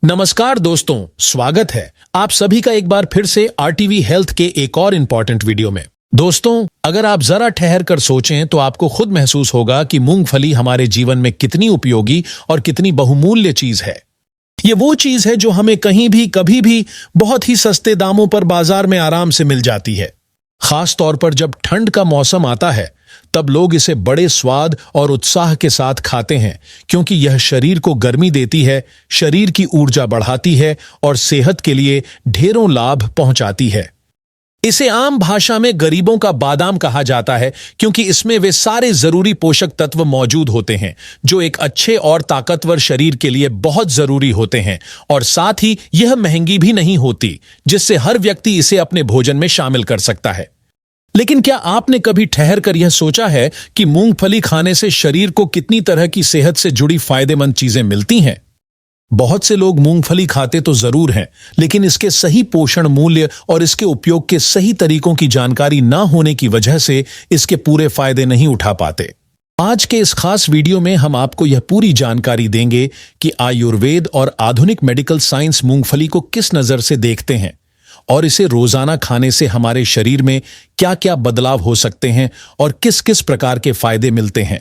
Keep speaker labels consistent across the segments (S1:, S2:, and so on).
S1: नमस्कार दोस्तों, स्वागत है आप सभी का एक बार फिर से आरटीवी हेल्थ के एक और इम्पॉर्टेंट वीडियो में। दोस्तों, अगर आप जरा ठहर कर सोचें तो आपको खुद महसूस होगा कि मूंगफली हमारे जीवन में कितनी उपयोगी और कितनी बहुमूल्य चीज है। ये वो चीज है जो हमें कहीं भी कभी भी बहुत ही सस्ते दामों पर बाजार में आराम से मिल जाती है। खास तौर पर जब ठंड का मौसम आता है तब लोग इसे बड़े स्वाद और उत्साह के साथ खाते हैं, क्योंकि यह शरीर को गर्मी देती है, शरीर की ऊर्जा बढ़ाती है और सेहत के लिए ढेरों लाभ पहुंचाती है। इसे आम भाषा में गरीबों का बादाम कहा जाता है, क्योंकि इसमें वे सारे जरूरी पोषक तत्व मौजूद होते हैं जो एक अच्छे और ताकतवर शरीर के लिए बहुत जरूरी होते हैं। और साथ ही यह महंगी भी नहीं होती, जिससे हर व्यक्ति इसे अपने भोजन में शामिल कर सकता है। लेकिन क्या आपने कभी ठहर कर यह सोचा है कि मूंगफली खाने से शरीर को कितनी तरह की सेहत से जुड़ी फायदेमंद चीजें मिलती हैं? बहुत से लोग मूंगफली खाते तो जरूर हैं, लेकिन इसके सही पोषण मूल्य और इसके उपयोग के सही तरीकों की जानकारी न होने की वजह से इसके पूरे फायदे नहीं उठा पाते। आज के इस खास वीडियो में हम आपको यह पूरी जानकारी देंगे कि आयुर्वेद और आधुनिक मेडिकल साइंस मूंगफली को किस नजर से देखते हैं और इसे रोजाना खाने से हमारे शरीर में क्या क्या बदलाव हो सकते हैं और किस किस प्रकार के फायदे मिलते हैं।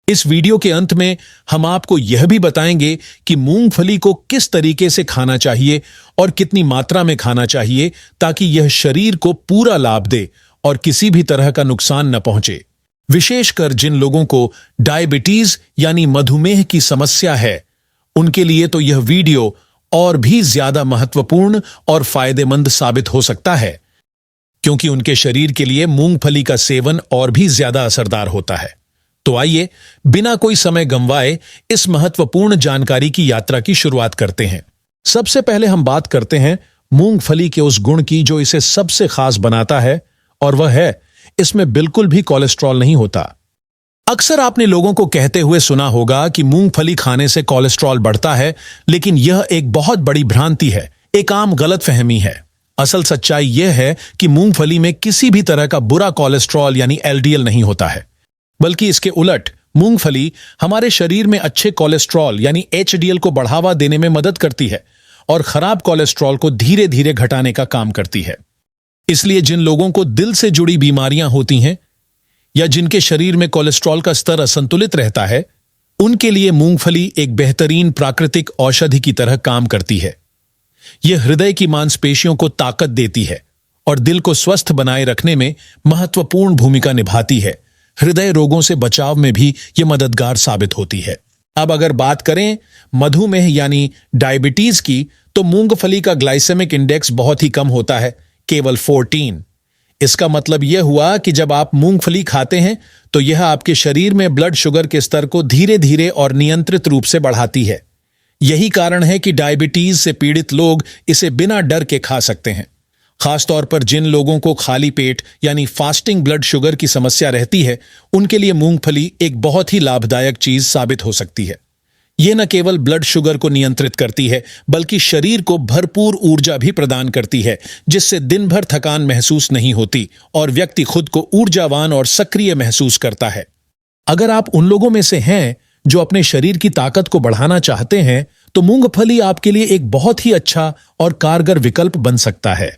S1: इस वीडियो के अंत में हम आपको यह भी बताएंगे कि मूंगफली को किस तरीके से खाना चाहिए और कितनी मात्रा में खाना चाहिए, ताकि यह शरीर को पूरा लाभ दे और किसी भी तरह का नुकसान न पहुंचे। विशेषकर जिन लोगों को डायबिटीज यानी मधुमेह की समस्या है, उनके लिए तो यह वीडियो और भी ज्यादा महत्वपूर्ण और फायदेमंद साबित हो सकता है, क्योंकि उनके शरीर के लिए मूंगफली का सेवन और भी ज्यादा असरदार होता है। तो आइए बिना कोई समय गंवाए इस महत्वपूर्ण जानकारी की यात्रा की शुरुआत करते हैं। सबसे पहले हम बात करते हैं मूंगफली के उस गुण की जो इसे सबसे खास बनाता है, और वह है इसमें बिल्कुल भी कोलेस्ट्रॉल नहीं होता। अक्सर आपने लोगों को कहते हुए सुना होगा कि मूंगफली खाने से कोलेस्ट्रॉल बढ़ता है, लेकिन यह एक बहुत बड़ी भ्रांति है, एक आम गलतफहमी है। असल सच्चाई यह है कि मूंगफली में किसी भी तरह का बुरा कोलेस्ट्रॉल यानी एलडीएल नहीं होता है, बल्कि इसके उलट मूंगफली हमारे शरीर में अच्छे कोलेस्ट्रॉल यानी एचडीएल को बढ़ावा देने में मदद करती है और खराब कोलेस्ट्रॉल को धीरे धीरे घटाने का काम करती है। इसलिए जिन लोगों को दिल से जुड़ी बीमारियां होती हैं या जिनके शरीर में कोलेस्ट्रॉल का स्तर असंतुलित रहता है, उनके लिए मूंगफली एक बेहतरीन प्राकृतिक औषधि की तरह काम करती है। यह हृदय की मांसपेशियों को ताकत देती है और दिल को स्वस्थ बनाए रखने में महत्वपूर्ण भूमिका निभाती है। हृदय रोगों से बचाव में भी यह मददगार साबित होती है। अब अगर बात करें मधुमेह यानी डायबिटीज की, तो मूंगफली का ग्लाइसेमिक इंडेक्स बहुत ही कम होता है, केवल 14। इसका मतलब यह हुआ कि जब आप मूंगफली खाते हैं तो यह आपके शरीर में ब्लड शुगर के स्तर को धीरे धीरे और नियंत्रित रूप से बढ़ाती है। यही कारण है कि डायबिटीज से पीड़ित लोग इसे बिना डर के खा सकते हैं। खासतौर पर जिन लोगों को खाली पेट यानी फास्टिंग ब्लड शुगर की समस्या रहती है, उनके लिए मूंगफली एक बहुत ही लाभदायक चीज साबित हो सकती है। यह न केवल ब्लड शुगर को नियंत्रित करती है, बल्कि शरीर को भरपूर ऊर्जा भी प्रदान करती है, जिससे दिन भर थकान महसूस नहीं होती और व्यक्ति खुद को ऊर्जावान और सक्रिय महसूस करता है। अगर आप उन लोगों में से हैं जो अपने शरीर की ताकत को बढ़ाना चाहते हैं, तो मूंगफली आपके लिए एक बहुत ही अच्छा और कारगर विकल्प बन सकता है।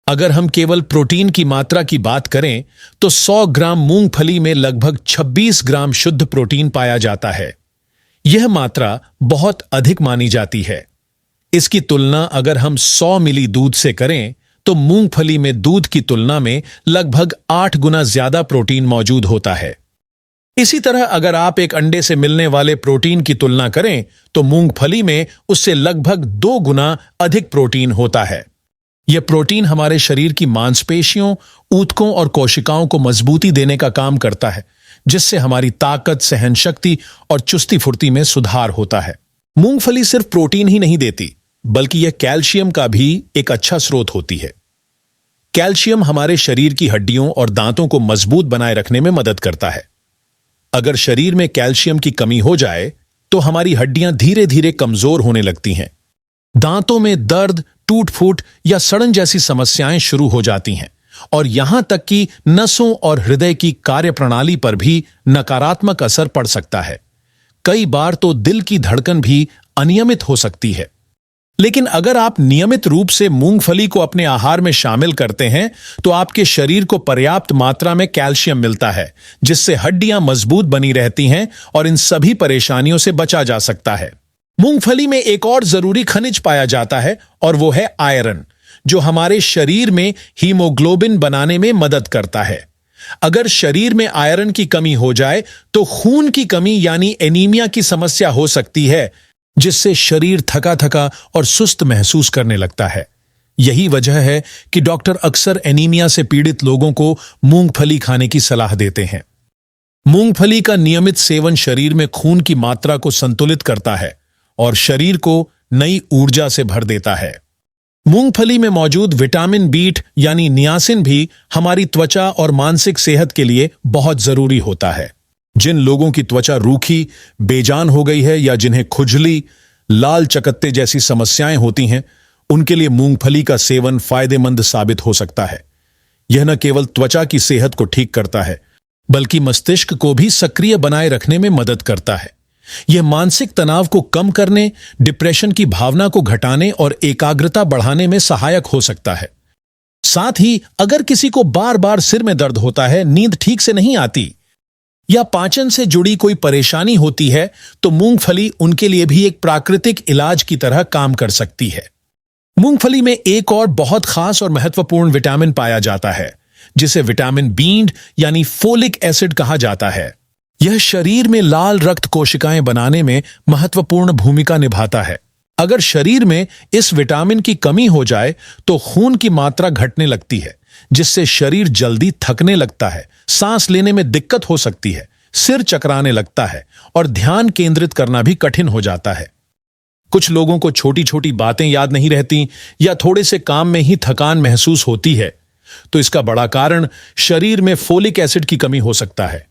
S1: अगर हम केवल प्रोटीन की मात्रा की बात करें तो 100 ग्राम मूंगफली में लगभग 26 ग्राम शुद्ध प्रोटीन पाया जाता है। यह मात्रा बहुत अधिक मानी जाती है। इसकी तुलना अगर हम 100 मिली दूध से करें तो मूंगफली में दूध की तुलना में लगभग 8 गुना ज्यादा प्रोटीन मौजूद होता है। इसी तरह अगर आप एक अंडे से मिलने वाले प्रोटीन की तुलना करें तो मूंगफली में उससे लगभग 2 गुना अधिक प्रोटीन होता है। यह प्रोटीन हमारे शरीर की मांसपेशियों, ऊतकों और कोशिकाओं को मजबूती देने का काम करता है, जिससे हमारी ताकत, सहन शक्ति और चुस्ती फुर्ती में सुधार होता है। मूंगफली सिर्फ प्रोटीन ही नहीं देती, बल्कि यह कैल्शियम का भी एक अच्छा स्रोत होती है। कैल्शियम हमारे शरीर की हड्डियों और दांतों को मजबूत बनाए रखने में मदद करता है। अगर शरीर में कैल्शियम की कमी हो जाए तो हमारी हड्डियां धीरे धीरे कमजोर होने लगती हैं। दांतों में दर्द, टूट फूट या सड़न जैसी समस्याएं शुरू हो जाती हैं और यहां तक कि नसों और हृदय की कार्यप्रणाली पर भी नकारात्मक असर पड़ सकता है। कई बार तो दिल की धड़कन भी अनियमित हो सकती है। लेकिन अगर आप नियमित रूप से मूंगफली को अपने आहार में शामिल करते हैं तो आपके शरीर को पर्याप्त मात्रा में कैल्शियम मिलता है, जिससे हड्डियां मजबूत बनी रहती हैं और इन सभी परेशानियों से बचा जा सकता है। मूंगफली में एक और जरूरी खनिज पाया जाता है और वो है आयरन, जो हमारे शरीर में हीमोग्लोबिन बनाने में मदद करता है। अगर शरीर में आयरन की कमी हो जाए तो खून की कमी यानी एनीमिया की समस्या हो सकती है, जिससे शरीर थका थका और सुस्त महसूस करने लगता है। यही वजह है कि डॉक्टर अक्सर एनीमिया से पीड़ित लोगों को मूंगफली खाने की सलाह देते हैं। मूंगफली का नियमित सेवन शरीर में खून की मात्रा को संतुलित करता है और शरीर को नई ऊर्जा से भर देता है। मूंगफली में मौजूद विटामिन B यानी नियासिन भी हमारी त्वचा और मानसिक सेहत के लिए बहुत जरूरी होता है। जिन लोगों की त्वचा रूखी, बेजान हो गई है या जिन्हें खुजली, लाल चकत्ते जैसी समस्याएं होती हैं, उनके लिए मूंगफली का सेवन फायदेमंद साबित हो सकता है। यह न केवल त्वचा की सेहत को ठीक करता है, बल्कि मस्तिष्क को भी सक्रिय बनाए रखने में मदद करता है। यह मानसिक तनाव को कम करने, डिप्रेशन की भावना को घटाने और एकाग्रता बढ़ाने में सहायक हो सकता है। साथ ही अगर किसी को बार बार सिर में दर्द होता है, नींद ठीक से नहीं आती या पाचन से जुड़ी कोई परेशानी होती है, तो मूंगफली उनके लिए भी एक प्राकृतिक इलाज की तरह काम कर सकती है। मूंगफली में एक और बहुत खास और महत्वपूर्ण विटामिन पाया जाता है, जिसे विटामिन B यानी फोलिक एसिड कहा जाता है। यह शरीर में लाल रक्त कोशिकाएं बनाने में महत्वपूर्ण भूमिका निभाता है। अगर शरीर में इस विटामिन की कमी हो जाए तो खून की मात्रा घटने लगती है, जिससे शरीर जल्दी थकने लगता है, सांस लेने में दिक्कत हो सकती है, सिर चकराने लगता है और ध्यान केंद्रित करना भी कठिन हो जाता है। कुछ लोगों को छोटी छोटी बातें याद नहीं रहती या थोड़े से काम में ही थकान महसूस होती है, तो इसका बड़ा कारण शरीर में फोलिक एसिड की कमी हो सकता है।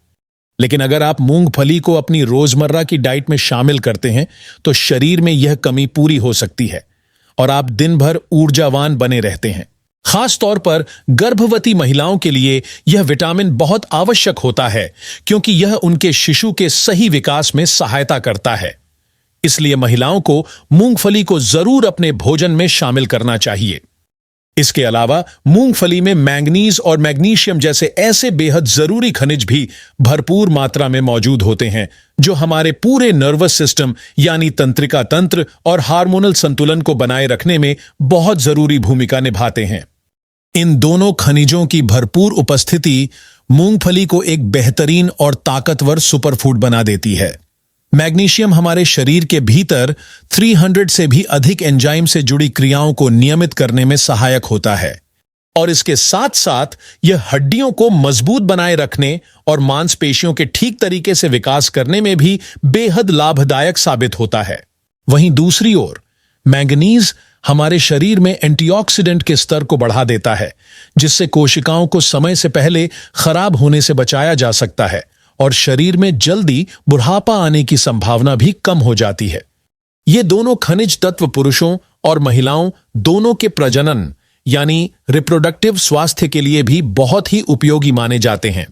S1: लेकिन अगर आप मूंगफली को अपनी रोजमर्रा की डाइट में शामिल करते हैं तो शरीर में यह कमी पूरी हो सकती है और आप दिन भर ऊर्जावान बने रहते हैं। खास तौर पर गर्भवती महिलाओं के लिए यह विटामिन बहुत आवश्यक होता है, क्योंकि यह उनके शिशु के सही विकास में सहायता करता है। इसलिए महिलाओं को मूंगफली को जरूर अपने भोजन में शामिल करना चाहिए। इसके अलावा मूंगफली में मैंगनीज और मैग्नीशियम जैसे ऐसे बेहद जरूरी खनिज भी भरपूर मात्रा में मौजूद होते हैं, जो हमारे पूरे नर्वस सिस्टम यानी तंत्रिका तंत्र और हार्मोनल संतुलन को बनाए रखने में बहुत जरूरी भूमिका निभाते हैं। इन दोनों खनिजों की भरपूर उपस्थिति मूंगफली को एक बेहतरीन और ताकतवर सुपरफूड बना देती है। मैग्नीशियम हमारे शरीर के भीतर 300 से भी अधिक एंजाइम से जुड़ी क्रियाओं को नियमित करने में सहायक होता है और इसके साथ साथ यह हड्डियों को मजबूत बनाए रखने और मांसपेशियों के ठीक तरीके से विकास करने में भी बेहद लाभदायक साबित होता है। वहीं दूसरी ओर मैंगनीज हमारे शरीर में एंटीऑक्सीडेंट के स्तर को बढ़ा देता है, जिससे कोशिकाओं को समय से पहले खराब होने से बचाया जा सकता है और शरीर में जल्दी बुढ़ापा आने की संभावना भी कम हो जाती है। ये दोनों खनिज तत्व पुरुषों और महिलाओं दोनों के प्रजनन यानी रिप्रोडक्टिव स्वास्थ्य के लिए भी बहुत ही उपयोगी माने जाते हैं।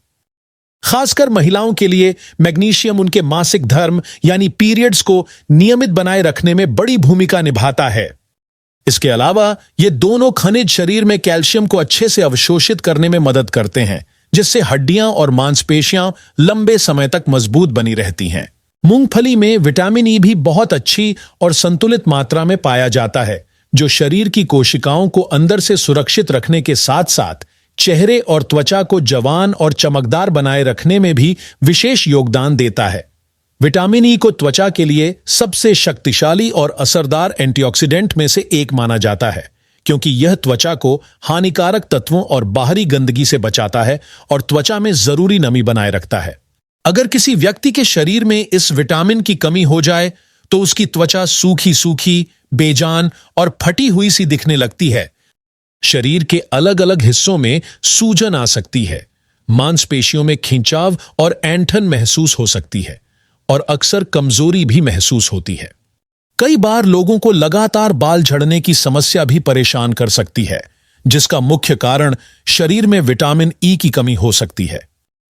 S1: खासकर महिलाओं के लिए मैग्नीशियम उनके मासिक धर्म यानी पीरियड्स को नियमित बनाए रखने में बड़ी भूमिका निभाता है। इसके अलावा ये दोनों खनिज शरीर में कैल्शियम को अच्छे से अवशोषित करने में मदद करते हैं, जिससे हड्डियां और मांसपेशियां लंबे समय तक मजबूत बनी रहती हैं। मूंगफली में विटामिन ई भी बहुत अच्छी और संतुलित मात्रा में पाया जाता है, जो शरीर की कोशिकाओं को अंदर से सुरक्षित रखने के साथ साथ चेहरे और त्वचा को जवान और चमकदार बनाए रखने में भी विशेष योगदान देता है। विटामिन ई को त्वचा के लिए सबसे शक्तिशाली और असरदार एंटीऑक्सीडेंट में से एक माना जाता है, क्योंकि यह त्वचा को हानिकारक तत्वों और बाहरी गंदगी से बचाता है और त्वचा में जरूरी नमी बनाए रखता है। अगर किसी व्यक्ति के शरीर में इस विटामिन की कमी हो जाए तो उसकी त्वचा सूखी सूखी, बेजान और फटी हुई सी दिखने लगती है। शरीर के अलग अलग हिस्सों में सूजन आ सकती है, मांसपेशियों में खिंचाव और ऐंठन महसूस हो सकती है और अक्सर कमजोरी भी महसूस होती है। कई बार लोगों को लगातार बाल झड़ने की समस्या भी परेशान कर सकती है, जिसका मुख्य कारण शरीर में विटामिन ई की कमी हो सकती है।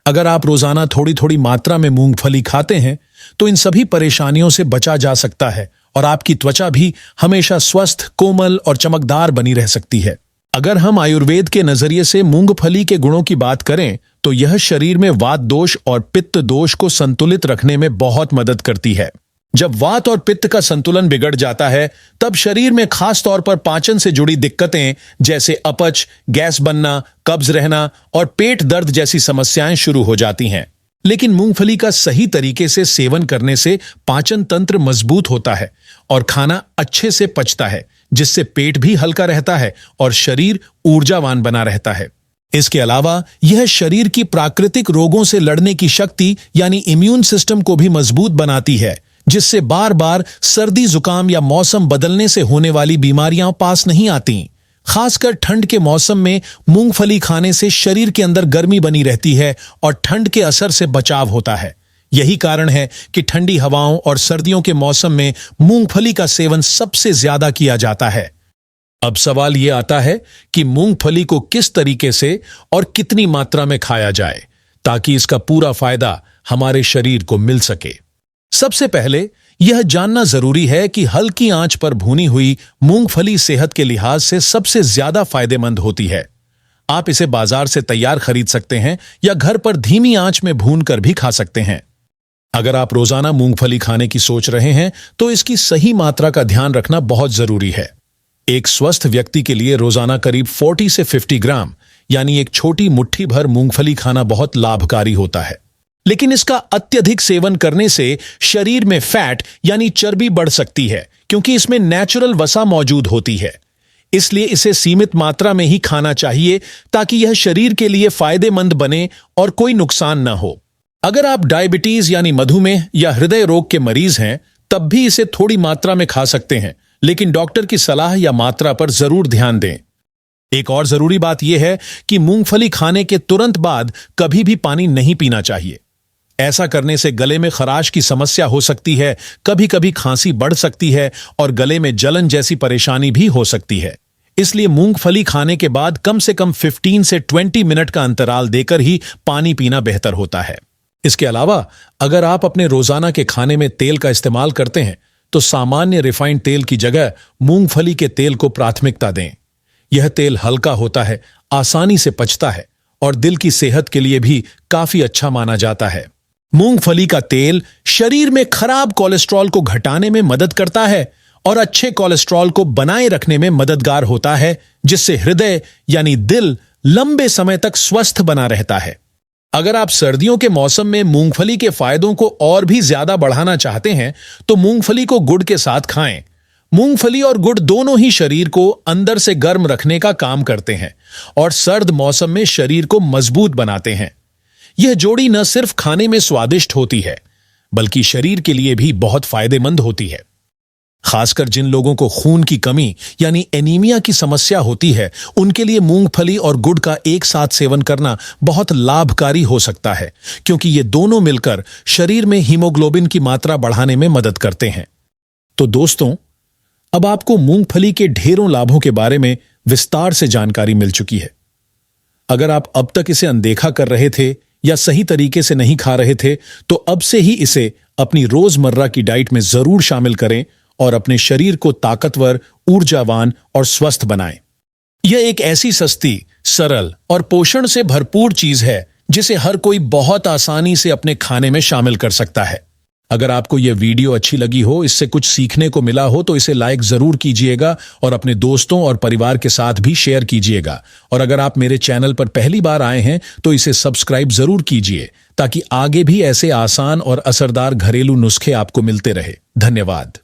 S1: अगर आप रोजाना थोड़ी थोड़ी मात्रा में मूंगफली खाते हैं तो इन सभी परेशानियों से बचा जा सकता है और आपकी त्वचा भी हमेशा स्वस्थ, कोमल और चमकदार बनी रह सकती है। अगर हम आयुर्वेद के नजरिए से मूंगफली के गुणों की बात करें तो यह शरीर में वात दोष और पित्त दोष को संतुलित रखने में बहुत मदद करती है। जब वात और पित्त का संतुलन बिगड़ जाता है तब शरीर में खास तौर पर पाचन से जुड़ी दिक्कतें जैसे अपच, गैस बनना, कब्ज रहना और पेट दर्द जैसी समस्याएं शुरू हो जाती हैं। लेकिन मूंगफली का सही तरीके से सेवन करने से पाचन तंत्र मजबूत होता है और खाना अच्छे से पचता है, जिससे पेट भी हल्का रहता है और शरीर ऊर्जावान बना रहता है। इसके अलावा यह शरीर की प्राकृतिक रोगों से लड़ने की शक्ति यानी इम्यून सिस्टम को भी मजबूत बनाती है, जिससे बार बार सर्दी, जुकाम या मौसम बदलने से होने वाली बीमारियां पास नहीं आती। खासकर ठंड के मौसम में मूंगफली खाने से शरीर के अंदर गर्मी बनी रहती है और ठंड के असर से बचाव होता है। यही कारण है कि ठंडी हवाओं और सर्दियों के मौसम में मूंगफली का सेवन सबसे ज्यादा किया जाता है। अब सवाल यह आता है कि मूंगफली को किस तरीके से और कितनी मात्रा में खाया जाए ताकि इसका पूरा फायदा हमारे शरीर को मिल सके। सबसे पहले यह जानना जरूरी है कि हल्की आंच पर भुनी हुई मूंगफली सेहत के लिहाज से सबसे ज्यादा फायदेमंद होती है। आप इसे बाजार से तैयार खरीद सकते हैं या घर पर धीमी आंच में भूनकर भी खा सकते हैं। अगर आप रोजाना मूंगफली खाने की सोच रहे हैं तो इसकी सही मात्रा का ध्यान रखना बहुत जरूरी है। एक स्वस्थ व्यक्ति के लिए रोजाना करीब 40 से 50 ग्राम यानी एक छोटी मुट्ठी भर मूंगफली खाना बहुत लाभकारी होता है। लेकिन इसका अत्यधिक सेवन करने से शरीर में फैट यानी चर्बी बढ़ सकती है, क्योंकि इसमें नेचुरल वसा मौजूद होती है। इसलिए इसे सीमित मात्रा में ही खाना चाहिए ताकि यह शरीर के लिए फायदेमंद बने और कोई नुकसान न हो। अगर आप डायबिटीज यानी मधुमेह या हृदय रोग के मरीज हैं तब भी इसे थोड़ी मात्रा में खा सकते हैं, लेकिन डॉक्टर की सलाह या मात्रा पर जरूर ध्यान दें। एक और जरूरी बात यह है कि मूंगफली खाने के तुरंत बाद कभी भी पानी नहीं पीना चाहिए। ऐसा करने से गले में खराश की समस्या हो सकती है, कभी कभी खांसी बढ़ सकती है और गले में जलन जैसी परेशानी भी हो सकती है। इसलिए मूंगफली खाने के बाद कम से कम 15 से 20 मिनट का अंतराल देकर ही पानी पीना बेहतर होता है। इसके अलावा अगर आप अपने रोजाना के खाने में तेल का इस्तेमाल करते हैं तो सामान्य रिफाइंड तेल की जगह मूंगफली के तेल को प्राथमिकता दें। यह तेल हल्का होता है, आसानी से पचता है और दिल की सेहत के लिए भी काफी अच्छा माना जाता है। मूंगफली का तेल शरीर में खराब कोलेस्ट्रॉल को घटाने में मदद करता है और अच्छे कोलेस्ट्रॉल को बनाए रखने में मददगार होता है, जिससे हृदय यानी दिल लंबे समय तक स्वस्थ बना रहता है। अगर आप सर्दियों के मौसम में मूंगफली के फायदों को और भी ज्यादा बढ़ाना चाहते हैं तो मूंगफली को गुड़ के साथ खाएं। मूंगफली और गुड़ दोनों ही शरीर को अंदर से गर्म रखने का काम करते हैं और सर्द मौसम में शरीर को मजबूत बनाते हैं। यह जोड़ी न सिर्फ खाने में स्वादिष्ट होती है बल्कि शरीर के लिए भी बहुत फायदेमंद होती है। खासकर जिन लोगों को खून की कमी यानी एनीमिया की समस्या होती है, उनके लिए मूंगफली और गुड़ का एक साथ सेवन करना बहुत लाभकारी हो सकता है, क्योंकि ये दोनों मिलकर शरीर में हीमोग्लोबिन की मात्रा बढ़ाने में मदद करते हैं। तो दोस्तों, अब आपको मूंगफली के ढेरों लाभों के बारे में विस्तार से जानकारी मिल चुकी है। अगर आप अब तक इसे अनदेखा कर रहे थे या सही तरीके से नहीं खा रहे थे तो अब से ही इसे अपनी रोजमर्रा की डाइट में जरूर शामिल करें और अपने शरीर को ताकतवर, ऊर्जावान और स्वस्थ बनाएं। यह एक ऐसी सस्ती, सरल और पोषण से भरपूर चीज है जिसे हर कोई बहुत आसानी से अपने खाने में शामिल कर सकता है। अगर आपको यह वीडियो अच्छी लगी हो, इससे कुछ सीखने को मिला हो तो इसे लाइक जरूर कीजिएगा और अपने दोस्तों और परिवार के साथ भी शेयर कीजिएगा। और अगर आप मेरे चैनल पर पहली बार आए हैं तो इसे सब्सक्राइब जरूर कीजिए ताकि आगे भी ऐसे आसान और असरदार घरेलू नुस्खे आपको मिलते रहे। धन्यवाद।